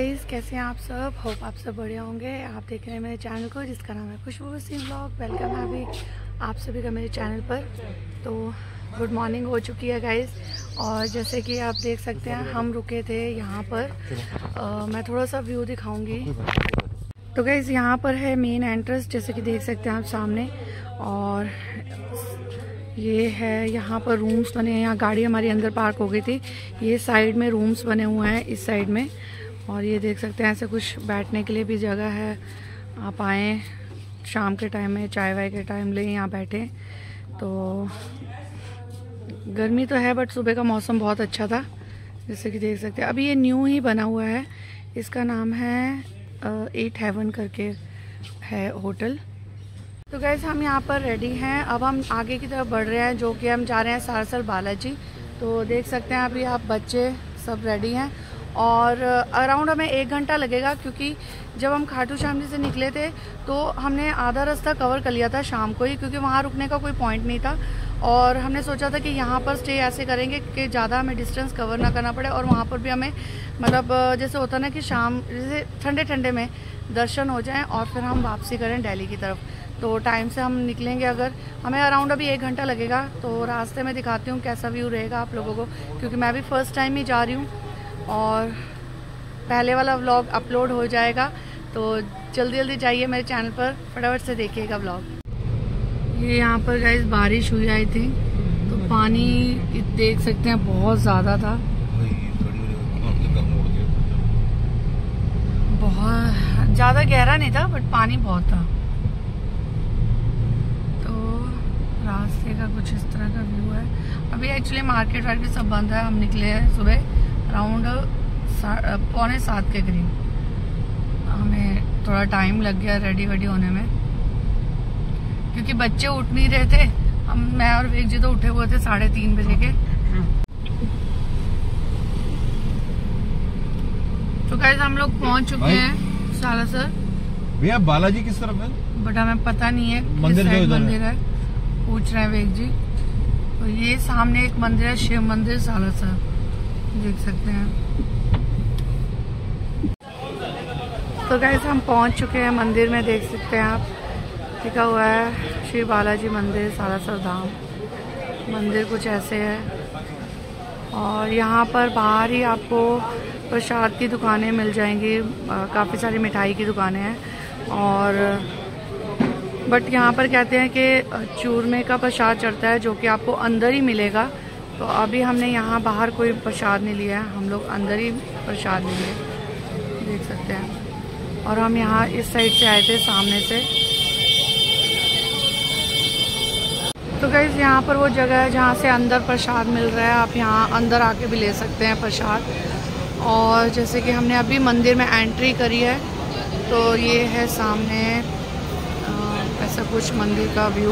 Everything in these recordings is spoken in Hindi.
गाइस, कैसे हैं आप सब। होप आप सब बढ़िया होंगे। आप देख रहे हैं मेरे चैनल को जिसका नाम है खुशबू वसीम व्लॉग। वेलकम है अभी आप सभी का मेरे चैनल पर। तो गुड मॉर्निंग हो चुकी है गाइस, और जैसे कि आप देख सकते हैं हम रुके थे यहाँ पर। मैं थोड़ा सा व्यू दिखाऊंगी। तो गाइस यहाँ पर है मेन एंट्रेंस, जैसे कि देख सकते हैं आप सामने। और ये है यहाँ पर रूम्स बने हैं। यहाँ गाड़ी हमारी अंदर पार्क हो गई थी। ये साइड में रूम्स बने हुए हैं इस साइड में। और ये देख सकते हैं ऐसे कुछ बैठने के लिए भी जगह है। आप आएँ शाम के टाइम में, चाय वाय के टाइम ले यहाँ बैठें। तो गर्मी तो है बट सुबह का मौसम बहुत अच्छा था, जैसे कि देख सकते हैं। अभी ये न्यू ही बना हुआ है। इसका नाम है 8 हेवन करके है होटल। तो गाइस हम यहाँ पर रेडी हैं। अब हम आगे की तरफ बढ़ रहे हैं, जो कि हम जा रहे हैं सारसल बालाजी। तो देख सकते हैं अभी आप बच्चे सब रेडी हैं। और अराउंड हमें 1 घंटा लगेगा, क्योंकि जब हम खाटू श्याम जी से निकले थे तो हमने आधा रास्ता कवर कर लिया था शाम को ही, क्योंकि वहाँ रुकने का कोई पॉइंट नहीं था। और हमने सोचा था कि यहाँ पर स्टे ऐसे करेंगे कि ज़्यादा हमें डिस्टेंस कवर ना करना पड़े, और वहाँ पर भी हमें मतलब जैसे होता ना कि शाम जैसे ठंडे ठंडे में दर्शन हो जाएं और फिर हम वापसी करें दिल्ली की तरफ। तो टाइम से हम निकलेंगे। अगर हमें अराउंड अभी 1 घंटा लगेगा। तो रास्ते में दिखाती हूँ कैसा व्यू रहेगा आप लोगों को, क्योंकि मैं भी फर्स्ट टाइम ही जा रही हूँ और पहले वाला व्लॉग अपलोड हो जाएगा। तो जल्दी जल्दी जाइए मेरे चैनल पर, फटाफट से देखिएगा व्लॉग। ये यहाँ पर गाइस बारिश हुई आई थी, तो पानी देख सकते हैं बहुत ज़्यादा था। बहुत ज़्यादा गहरा नहीं था बट पानी बहुत था। रास्ते का कुछ इस तरह का व्यू है। अभी एक्चुअली मार्केट वार्केट सब बंद है। हम निकले हैं सुबह अराउंड 6:45 के करीब। हमें थोड़ा टाइम लग गया रेडी वेडी होने में, क्योंकि बच्चे उठ नहीं रहे थे। मैं और वेग जी तो उठे हुए थे 3:30 बजे के। तो गाइस हम लोग पहुंच चुके हैं सालासर। भैया बालाजी किस तरफ है? बट हमें पता नहीं है मंदिर है, पूछ रहे हैं वेग जी। तो ये सामने एक मंदिर है, शिव मंदिर सालासर, देख सकते हैं। तो गाइस हम पहुंच चुके हैं मंदिर में, देख सकते हैं आप। लिखा हुआ है श्री बालाजी मंदिर सालासर धाम। मंदिर कुछ ऐसे है। और यहाँ पर बाहर ही आपको प्रसाद की दुकानें मिल जाएंगी। काफ़ी सारी मिठाई की दुकानें हैं। और बट यहाँ पर कहते हैं कि चूरमे का प्रसाद चढ़ता है, जो कि आपको अंदर ही मिलेगा। तो अभी हमने यहाँ बाहर कोई प्रसाद नहीं लिया है, हम लोग अंदर ही प्रसाद लिए, देख सकते हैं। और हम यहाँ इस साइड से आए थे, सामने से। तो गाइस यहाँ पर वो जगह है जहाँ से अंदर प्रसाद मिल रहा है। आप यहाँ अंदर आके भी ले सकते हैं प्रसाद। और जैसे कि हमने अभी मंदिर में एंट्री करी है, तो ये है सामने ऐसा कुछ मंदिर का व्यू।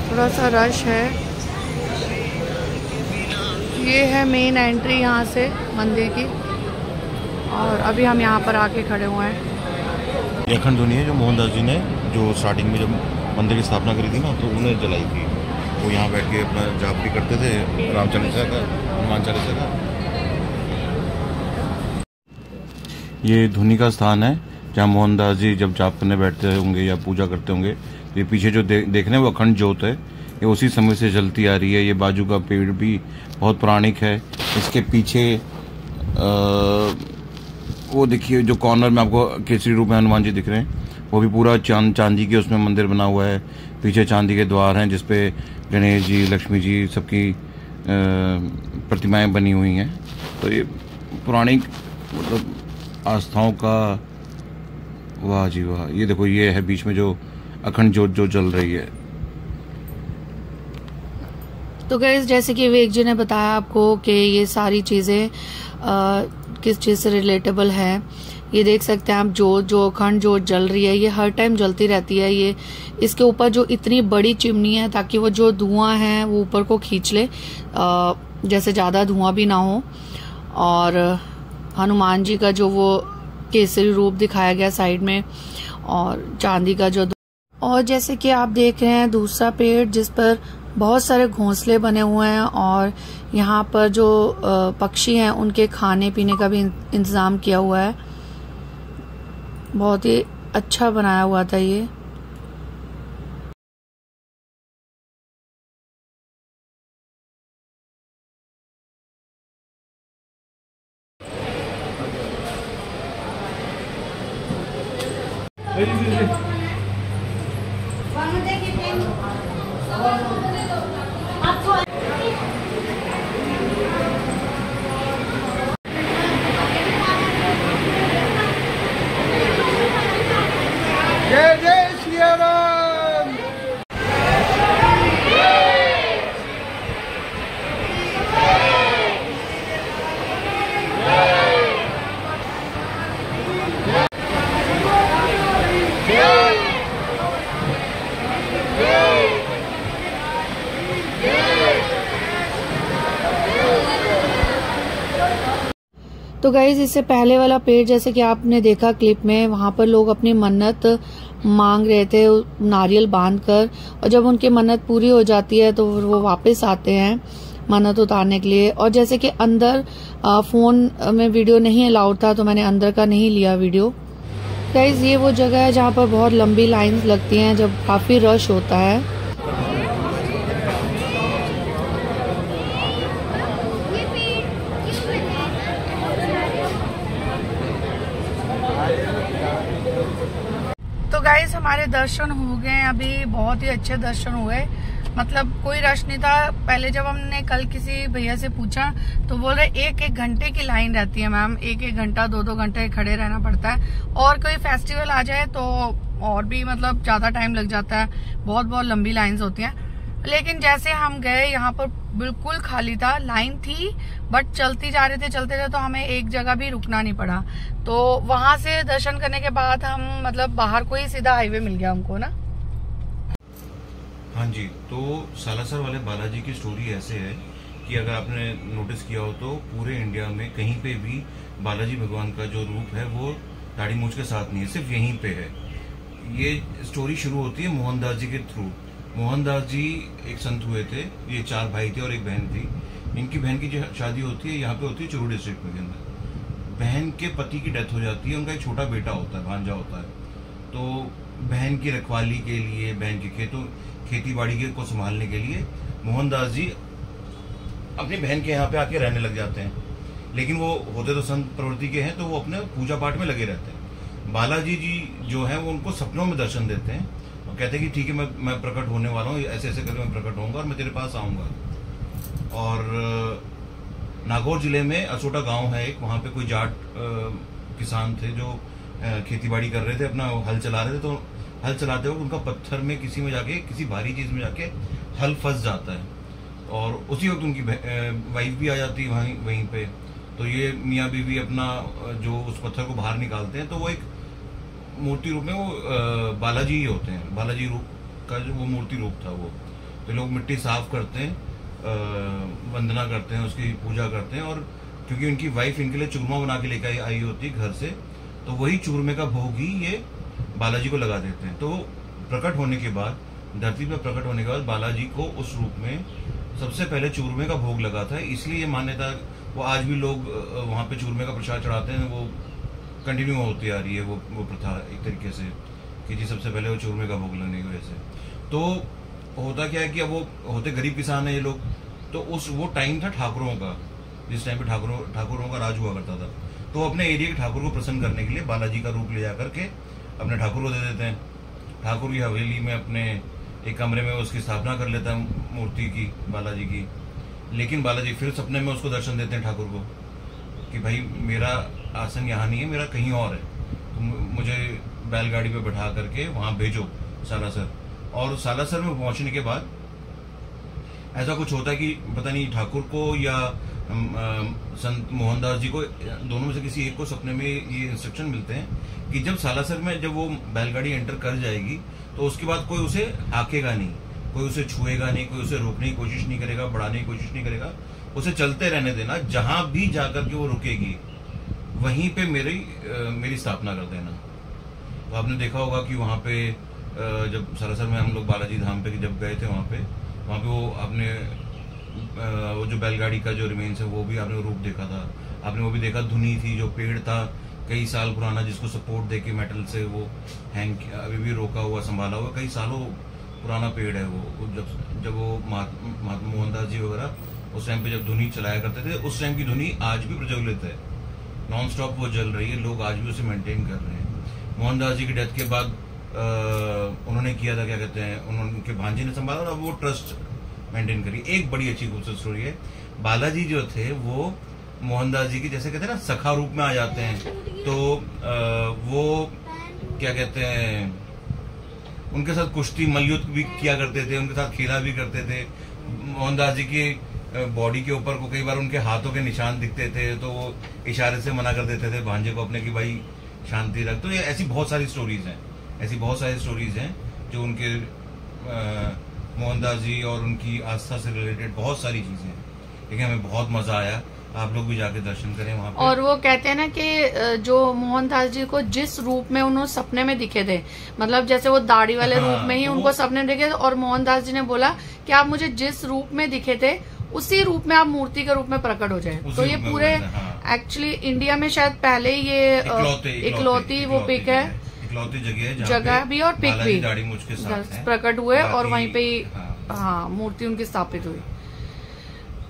थोड़ा सा रश है। ये है मेन एंट्री यहाँ से मंदिर की। और अभी हम यहाँ पर आके खड़े हुए हैं। ये अखंड ध्वनि है जो मोहनदास जी ने, जो स्टार्टिंग में जब मंदिर की स्थापना करी थी ना, तो उन्हें जलाई थी। वो यहाँ बैठ के अपना जाप भी करते थे, राम चालीसा का, हनुमान चालीसा का। ये ध्वनि का स्थान है जहाँ मोहनदास जी जब जाप करने बैठते होंगे या पूजा करते होंगे। ये पीछे जो देख रहे हैं वो अखंड ज्योत है। ये उसी समय से जलती आ रही है। ये बाजू का पेड़ भी बहुत पौराणिक है। इसके पीछे वो देखिए जो कॉर्नर में आपको केसरी रूप में हनुमान जी दिख रहे हैं, वो भी पूरा चांदी के उसमें मंदिर बना हुआ है। पीछे चांदी के द्वार हैं जिसपे गणेश जी, लक्ष्मी जी सबकी प्रतिमाएं बनी हुई हैं। तो ये पौराणिक मतलब आस्थाओं का, वाह जी वाह। ये देखो, ये है बीच में जो अखंड ज्योत जो जल रही है। तो गाइस जैसे कि वेग जी ने बताया आपको कि ये सारी चीजें किस चीज से रिलेटेबल है। ये देख सकते हैं आप, जो अखंड ज्योत जल रही है, ये हर टाइम जलती रहती है। ये इसके ऊपर जो इतनी बड़ी चिमनी है, ताकि वो जो धुआं है वो ऊपर को खींच ले, जैसे ज्यादा धुआं भी ना हो। और हनुमान जी का जो वो केसरी रूप दिखाया गया साइड में, और चांदी का जो, और जैसे कि आप देख रहे हैं दूसरा पेड़ जिस पर बहुत सारे घोंसले बने हुए हैं और यहाँ पर जो पक्षी हैं उनके खाने पीने का भी इंतज़ाम किया हुआ है। बहुत ही अच्छा बनाया हुआ था ये। जय जय श्री राम। तो गाइज इससे पहले वाला पेड़ जैसे कि आपने देखा क्लिप में, वहां पर लोग अपनी मन्नत मांग रहे थे नारियल बांधकर, और जब उनकी मन्नत पूरी हो जाती है तो वो वापस आते हैं मन्नत उतारने के लिए। और जैसे कि अंदर फोन में वीडियो नहीं अलाउड था तो मैंने अंदर का नहीं लिया वीडियो। गाइज ये वो जगह है जहाँ पर बहुत लंबी लाइंस लगती हैं जब काफी रश होता है। तो गाइस हमारे दर्शन हो गए, अभी बहुत ही अच्छे दर्शन हुए, मतलब कोई रश नहीं था। पहले जब हमने कल किसी भैया से पूछा तो बोल रहे 1-1 घंटे की लाइन रहती है मैम, 1-1 घंटा 2-2 घंटे खड़े रहना पड़ता है, और कोई फेस्टिवल आ जाए तो और भी मतलब ज्यादा टाइम लग जाता है, बहुत बहुत लंबी लाइंस होती हैं। लेकिन जैसे हम गए यहाँ पर बिल्कुल खाली था, लाइन थी बट चलते जा रहे थे तो हमें एक जगह भी रुकना नहीं पड़ा। तो वहां से दर्शन करने के बाद हम मतलब बाहर को ही सीधा हाईवे मिल गया हमको ना। हाँ जी, तो सालासर वाले बालाजी की स्टोरी ऐसे है कि अगर आपने नोटिस किया हो तो पूरे इंडिया में कहीं पे भी बालाजी भगवान का जो रूप है वो दाढ़ी मूंछ के साथ नहीं है, सिर्फ यहीं पे है। ये स्टोरी शुरू होती है मोहनदास जी के थ्रू। मोहनदास जी एक संत हुए थे, ये 4 भाई थे और एक बहन थी। इनकी बहन की जो शादी होती है यहाँ पे होती है चूरू डिस्ट्रिक्ट में के अंदर। बहन के पति की डेथ हो जाती है, उनका एक छोटा बेटा होता है, भांजा होता है। तो बहन की रखवाली के लिए, बहन के खेती बाड़ी को संभालने के लिए मोहनदास जी अपनी बहन के यहाँ पे आके रहने लग जाते हैं। लेकिन वो होते तो संत प्रवृत्ति के हैं, तो वो अपने पूजा पाठ में लगे रहते हैं। बालाजी जी जो है वो उनको सपनों में दर्शन देते हैं और कहते हैं कि ठीक है मैं प्रकट होने वाला हूँ, ऐसे ऐसे करके मैं प्रकट होऊंगा और मैं तेरे पास आऊंगा। और नागौर जिले में असोटा गांव है एक, वहां पे कोई जाट किसान थे जो खेतीबाड़ी कर रहे थे, अपना हल चला रहे थे। तो हल चलाते वक्त उनका पत्थर में किसी में जाके, किसी भारी चीज में जाके हल फंस जाता है और उसी वक्त उनकी वाइफ भी आ जाती है वहीं पे। तो ये मियाँ बीवी अपना जो उस पत्थर को बाहर निकालते हैं, तो वो एक मूर्ति रूप में वो बालाजी ही होते हैं, बालाजी रूप का जो वो मूर्ति रूप था वो। तो लोग मिट्टी साफ करते हैं, वंदना करते हैं, उसकी पूजा करते हैं। और क्योंकि उनकी वाइफ इनके लिए चूरमा बना के लेकर आई होती घर से, तो वही चूरमे का भोग ही ये बालाजी को लगा देते हैं। तो प्रकट होने के बाद, धरती पर प्रकट होने के बाद बालाजी को उस रूप में सबसे पहले चूरमे का भोग लगा था। इसलिए ये मान्यता, वो आज भी लोग वहां पे चूरमे का प्रसाद चढ़ाते हैं, वो कंटिन्यू होती आ रही है वो प्रथा एक तरीके से, कि जी सबसे पहले वो चूरमे का भोग लगने की वजह से। तो होता क्या है कि अब वो होते गरीब किसान है ये लोग, तो वो टाइम था ठाकुरों का, जिस टाइम पे ठाकुरों का राज हुआ करता था। तो अपने एरिया के ठाकुर को प्रसन्न करने के लिए बालाजी का रूप ले जा करके अपने ठाकुर को दे देते हैं। ठाकुर की हवेली में अपने एक कमरे में उसकी स्थापना कर लेता है मूर्ति की, बालाजी की। लेकिन बालाजी फिर सपने में उसको दर्शन देते हैं ठाकुर को कि भाई मेरा आसन यहाँ नहीं है, मेरा कहीं और है, तो मुझे बैलगाड़ी पे बैठा करके वहां भेजो सालासर। और सालासर में पहुंचने के बाद ऐसा कुछ होता है कि पता नहीं ठाकुर को या संत मोहनदास जी को, दोनों में से किसी एक को सपने में ये इंस्ट्रक्शन मिलते हैं कि जब सालासर में जब वो बैलगाड़ी एंटर कर जाएगी तो उसके बाद कोई उसे हाकेगा नहीं, कोई उसे छुएगा नहीं, कोई उसे रोकने की कोशिश नहीं करेगा, बढ़ाने की कोशिश नहीं करेगा, उसे चलते रहने देना। जहां भी जाकर के वो रुकेगी वहीं पे मेरी स्थापना कर देना। तो आपने देखा होगा कि वहां पे जब सालासर में हम लोग बालाजी धाम पे जब गए थे, वहां पे वहाँ पे वो आपने वो जो बैलगाड़ी का जो रिमेन्स है वो भी आपने रूप देखा था। आपने वो भी देखा, धुनी थी, जो पेड़ था कई साल पुराना, जिसको सपोर्ट देके मेटल से वो हैंग अभी भी रोका हुआ, संभाला हुआ, कई सालों पुराना पेड़ है वो। जब वो महात्मा मोहनदास जी वगैरह उस टाइम पे जब धुनी चलाया करते थे, उस टाइम की धुनी आज भी प्रज्वलित है, नॉन स्टॉप वो जल रही है, लोग आज भी उसे मेंटेन कर रहे हैं। मोहनदास जी की डेथ के बाद उन्होंने किया था, क्या कहते हैं, उनके भांजे ने संभाला और अब वो ट्रस्ट मेंटेन करी। एक बड़ी अच्छी खूबसूरत स्टोरी है, बालाजी जो थे वो मोहनदास जी की जैसे कहते हैं ना सखा रूप में आ जाते हैं, तो वो क्या कहते हैं, उनके साथ कुश्ती मल्लयुद्ध भी किया करते थे, उनके साथ खेला भी करते थे। मोहनदास जी की बॉडी के ऊपर को कई बार उनके हाथों के निशान दिखते थे, तो वो इशारे से मना कर देते थे भांजे को अपने की भाई शांति रख। तो ये ऐसी बहुत सारी स्टोरीज हैं, ऐसी बहुत सारी स्टोरीज हैं जो उनके मोहनदास जी और उनकी आस्था से रिलेटेड बहुत सारी चीजें हैं। लेकिन हमें बहुत मजा आया, आप लोग भी जाके दर्शन करें वहाँ पे। और वो कहते हैं ना कि जो मोहनदास जी को जिस रूप में उन्होंने सपने में दिखे थे, मतलब जैसे वो दाढ़ी वाले रूप में ही उनको सपने दिखे थे, और मोहनदास जी ने बोला कि आप मुझे जिस रूप में दिखे थे उसी रूप में आप मूर्ति के रूप में प्रकट हो जाए। तो ये पूरे एक्चुअली इंडिया में शायद पहले ये इकलौती वो पिक है, इकलौती जगह भी और पिक भी दाढ़ी मूंछ के साथ प्रकट हुए और वहीं पे ही हाँ मूर्ति उनकी स्थापित हुई।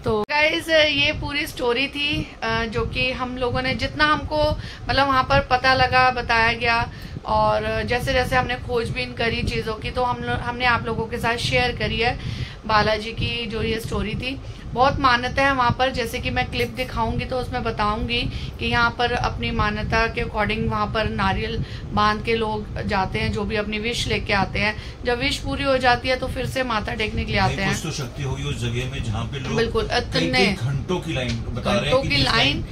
तो गाइज ये पूरी स्टोरी थी जो कि हम लोगों ने जितना हमको मतलब वहाँ पर पता लगा, बताया गया, और जैसे जैसे हमने खोजबीन करी चीज़ों की, तो हमने आप लोगों के साथ शेयर करी है बालाजी की जो ये स्टोरी थी। बहुत मान्यता है वहाँ पर, जैसे कि मैं क्लिप दिखाऊंगी तो उसमें बताऊंगी कि यहाँ पर अपनी मान्यता के अकॉर्डिंग वहाँ पर नारियल बांध के लोग जाते हैं, जो भी अपनी विश लेके आते हैं। जब विश पूरी हो जाती है तो फिर से माथा टेकने के लिए आते हैं। कुछ तो शक्ति होगी उस जगह में जहाँ पे लोग बिल्कुल इतने घंटों की लाइन बता रहे हैं, की लाइन।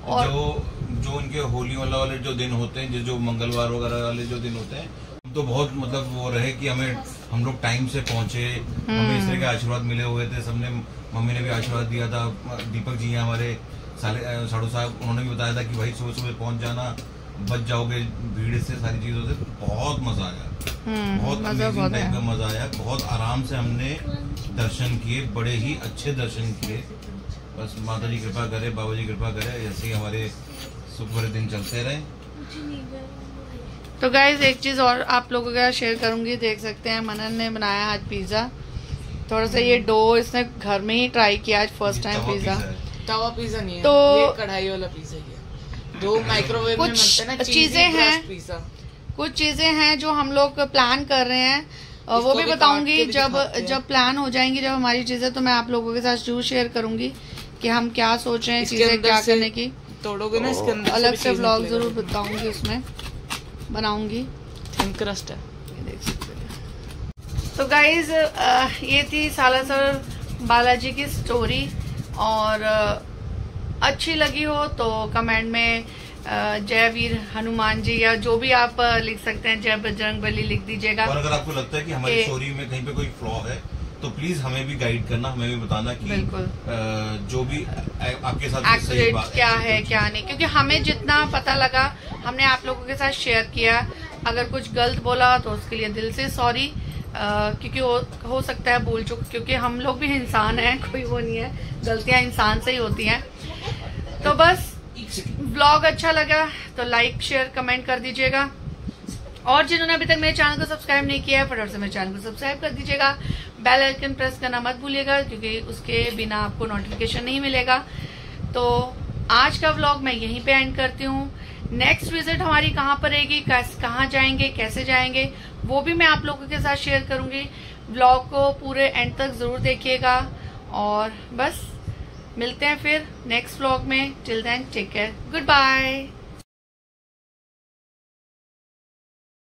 और जो उनके होली वाले जो दिन होते हैं, जो मंगलवार वगैरह वाले जो दिन होते हैं, तो बहुत मतलब वो रहे कि हम लोग टाइम से पहुंचे, हमें इस तरह के आशीर्वाद मिले हुए थे, सबने, मम्मी ने भी आशीर्वाद दिया था, दीपक जी हैं हमारे साड़ू साहब, उन्होंने भी बताया था कि भाई सुबह सुबह पहुंच जाना, बच जाओगे भीड़ से, सारी चीजों से। बहुत मजा आया, बहुत अमेजिंग टाइप का मजा आया। बहुत आराम से हमने दर्शन किए, बड़े ही अच्छे दर्शन किए। बस माता जी कृपा करे, बाबा जी कृपा करे, ऐसे ही हमारे सुख भरे दिन चलते रहे। तो गाइज एक चीज और आप लोगों के साथ शेयर करूंगी, देख सकते हैं मनन ने बनाया आज पिज्जा। थोड़ा सा ये डो इसने घर में ही ट्राई किया आज फर्स्ट टाइम पिज्जा। तवा पिज्जा नहीं है, तो ये कढ़ाई वाला पिज्जा है, जो माइक्रोवेव में बनते हैं ना। चीजें हैं, कुछ चीजें हैं जो हम लोग प्लान कर रहे हैं, वो भी बताऊंगी जब प्लान हो जाएंगी, जब हमारी चीजें, तो मैं आप लोगों के साथ जरूर शेयर करूंगी कि हम क्या सोच रहे हैं चीजें क्या करने की। तोड़ोगे ना इसके अंदर, अलग से व्लॉग जरूर बताऊंगी, उसमें बनाऊंगी। क्रस्ट है, देख सकते हैं। तो गाइज ये थी सालासर बालाजी की स्टोरी, और अच्छी लगी हो तो कमेंट में जय वीर हनुमान जी या जो भी आप लिख सकते हैं, जय बजरंगबली लिख दीजिएगा। और अगर आपको लगता है कि हमारी स्टोरी में कहीं पे कोई फ्लॉ है तो प्लीज हमें भी गाइड करना, हमें भी बताना कि जो भी आपके साथ एक्यूरेट क्या है क्या नहीं, क्योंकि हमें जितना पता लगा हमने आप लोगों के साथ शेयर किया। अगर कुछ गलत बोला तो उसके लिए दिल से सॉरी, क्योंकि हो सकता है भूल चुक, क्योंकि हम लोग भी इंसान हैं, कोई वो नहीं है, गलतियां इंसान से ही होती हैं। तो बस व्लॉग अच्छा लगा तो लाइक शेयर कमेंट कर दीजिएगा, और जिन्होंने अभी तक मेरे चैनल को सब्सक्राइब नहीं किया है फटाफट से मेरे चैनल को सब्सक्राइब कर दीजिएगा। बेल आइकन प्रेस करना मत भूलिएगा, क्योंकि उसके बिना आपको नोटिफिकेशन नहीं मिलेगा। तो आज का व्लॉग मैं यहीं पे एंड करती हूँ। नेक्स्ट विजिट हमारी कहाँ पर रहेगी, कहाँ जाएंगे, कैसे जाएंगे, वो भी मैं आप लोगों के साथ शेयर करूंगी। व्लॉग को पूरे एंड तक जरूर देखिएगा, और बस मिलते हैं फिर नेक्स्ट व्लॉग में। Till then take care, good bye.